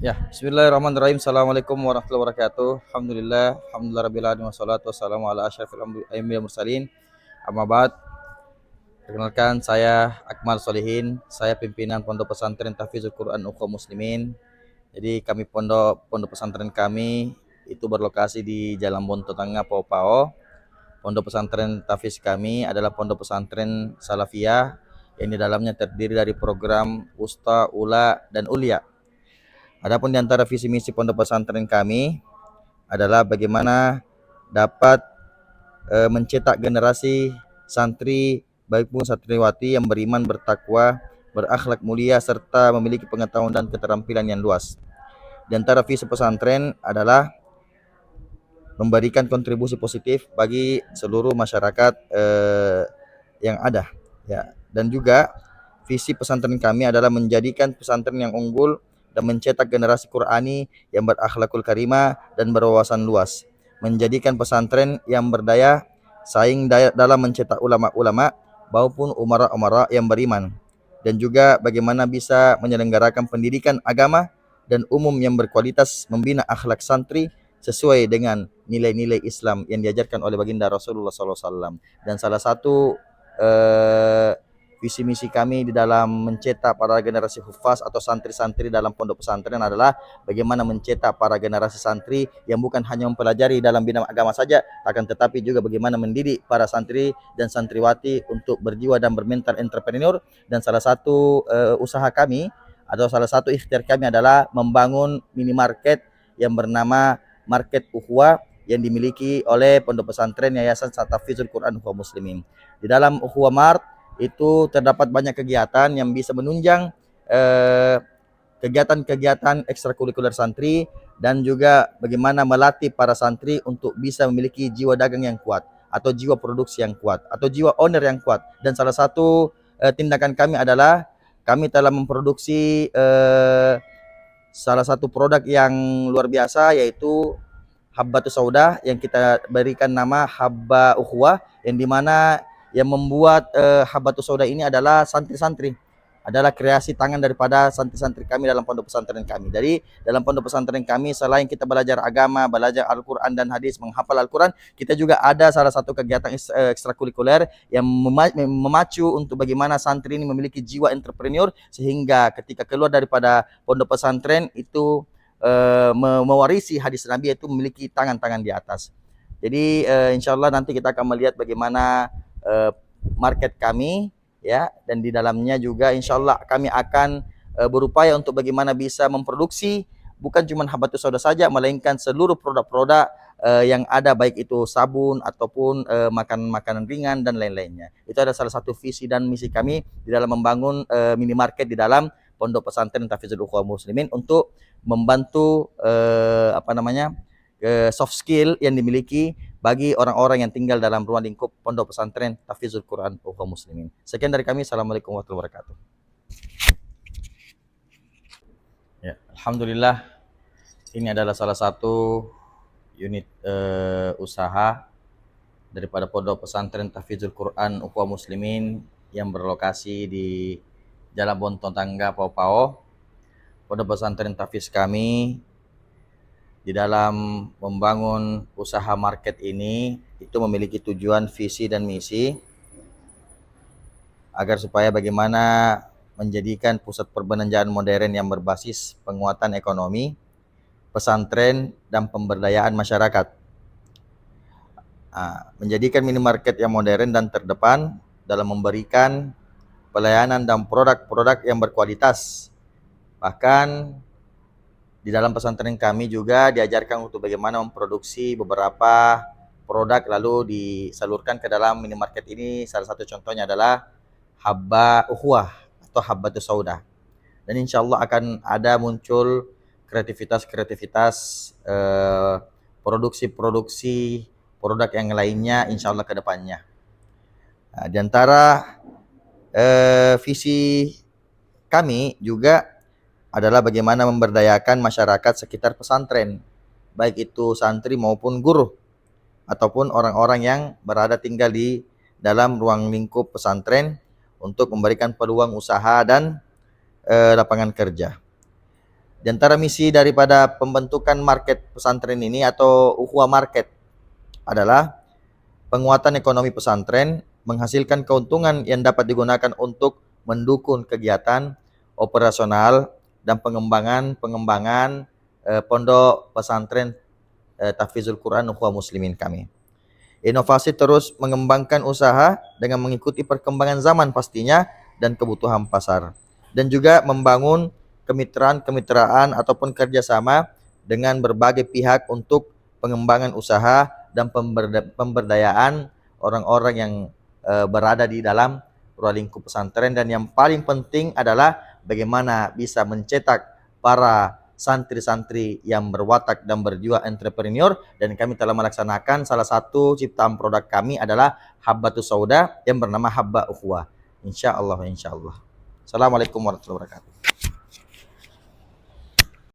Ya, bismillahirrahmanirrahim. Assalamualaikum warahmatullahi wabarakatuh. Alhamdulillah rabbil alamin wassalatu wassalamu ala asyrafil anbiya'i mursalin. Amma ba'd. Perkenalkan saya Akmal Solihin, saya pimpinan Pondok Pesantren Tahfizul Quran Ukhuwah Muslimin. Jadi kami pondok pondok pesantren kami itu berlokasi di Jalan Bonto Tengah Pao Pao. Pondok pesantren Tahfiz kami adalah pondok pesantren Salafiyah yang di dalamnya terdiri dari program Usta, Ula, dan Ulia. Adapun di antara visi misi pondok pesantren kami adalah bagaimana dapat mencetak generasi santri baik pun santriwati yang beriman, bertakwa, berakhlak mulia serta memiliki pengetahuan dan keterampilan yang luas. Di antara visi pesantren adalah memberikan kontribusi positif bagi seluruh masyarakat yang ada, ya. Dan juga visi pesantren kami adalah menjadikan pesantren yang unggul dan mencetak generasi Qurani yang berakhlakul karimah dan berwawasan luas, menjadikan pesantren yang berdaya saing dalam mencetak ulama-ulama maupun umara-umara yang beriman, dan juga bagaimana bisa menyelenggarakan pendidikan agama dan umum yang berkualitas, membina akhlak santri sesuai dengan nilai-nilai Islam yang diajarkan oleh baginda Rasulullah SAW. Dan salah satu visi misi kami di dalam mencetak para generasi hufaz atau santri-santri dalam pondok pesantren adalah bagaimana mencetak para generasi santri yang bukan hanya mempelajari dalam bidang agama saja, akan tetapi juga bagaimana mendidik para santri dan santriwati untuk berjiwa dan bermental entrepreneur. Dan salah satu usaha kami atau salah satu ikhtiar kami adalah membangun minimarket yang bernama Market Ukhuwah yang dimiliki oleh pondok pesantren Yayasan Tahfizul Quran Ukhuwah Muslimin. Di dalam Ukhuwah Mart itu terdapat banyak kegiatan yang bisa menunjang kegiatan-kegiatan ekstrakurikuler santri dan juga bagaimana melatih para santri untuk bisa memiliki jiwa dagang yang kuat atau jiwa produksi yang kuat atau jiwa owner yang kuat. Dan salah satu tindakan kami adalah kami telah memproduksi salah satu produk yang luar biasa, yaitu Habbatus Sauda, yang kita berikan nama Habba Ukhuwah, yang dimana yang membuat Habbatus Sauda ini adalah santri-santri, adalah kreasi tangan daripada santri-santri kami dalam pondok pesantren kami. Jadi dalam pondok pesantren kami selain kita belajar agama, belajar Al-Quran dan hadis, menghafal Al-Quran, kita juga ada salah satu kegiatan ekstrakurikuler yang memacu untuk bagaimana santri ini memiliki jiwa entrepreneur, sehingga ketika keluar daripada pondok pesantren itu mewarisi hadis Nabi, yaitu memiliki tangan-tangan di atas. Jadi insya Allah nanti kita akan melihat bagaimana market kami, ya, dan di dalamnya juga insya Allah kami akan berupaya untuk bagaimana bisa memproduksi bukan cuma Habbatus Sauda saja, melainkan seluruh produk-produk yang ada, baik itu sabun ataupun makanan-makanan ringan dan lain-lainnya. Itu adalah salah satu visi dan misi kami di dalam membangun minimarket di dalam Pondok Pesantren Tahfizul Ukhuwah Muslimin untuk membantu soft skill yang dimiliki bagi orang-orang yang tinggal dalam ruang lingkup Pondok Pesantren Tahfizul Quran Ukhuwah Muslimin. Sekian dari kami. Assalamualaikum warahmatullahi wabarakatuh. Ya, alhamdulillah, ini adalah salah satu unit usaha daripada Pondok Pesantren Tahfizul Quran Ukhuwah Muslimin yang berlokasi di Jalan Bonto Tangga Pao Pao. Pondok pesantren Tahfiz kami di dalam membangun usaha market ini itu memiliki tujuan, visi, dan misi agar supaya bagaimana menjadikan pusat perbelanjaan modern yang berbasis penguatan ekonomi, pesantren, dan pemberdayaan masyarakat. Menjadikan minimarket yang modern dan terdepan dalam memberikan pelayanan dan produk-produk yang berkualitas. Bahkan di dalam pesantren kami juga diajarkan untuk bagaimana memproduksi beberapa produk lalu disalurkan ke dalam minimarket ini. Salah satu contohnya adalah Habba Ukhuwah atau Habbatus Sauda. Dan insya Allah akan ada muncul kreativitas produksi-produksi produk yang lainnya insya Allah ke depannya. Di antara visi kami juga adalah bagaimana memberdayakan masyarakat sekitar pesantren, baik itu santri maupun guru, ataupun orang-orang yang berada tinggal di dalam ruang lingkup pesantren untuk memberikan peluang usaha dan lapangan kerja. Di antara misi daripada pembentukan market pesantren ini atau ukhuwah market adalah penguatan ekonomi pesantren, menghasilkan keuntungan yang dapat digunakan untuk mendukung kegiatan operasional dan pengembangan pondok pesantren Tahfizul Quran Ukhuwah Muslimin kami. Inovasi terus mengembangkan usaha dengan mengikuti perkembangan zaman pastinya dan kebutuhan pasar. Dan juga membangun kemitraan ataupun kerjasama dengan berbagai pihak untuk pengembangan usaha dan pemberdayaan orang-orang yang berada di dalam ruang lingkup pesantren. Dan yang paling penting adalah bagaimana bisa mencetak para santri-santri yang berwatak dan berjiwa entrepreneur. Dan kami telah melaksanakan salah satu ciptaan produk kami adalah Habbatus Sauda yang bernama Habba Ukhuwah. Insya Allah. Assalamualaikum warahmatullahi wabarakatuh.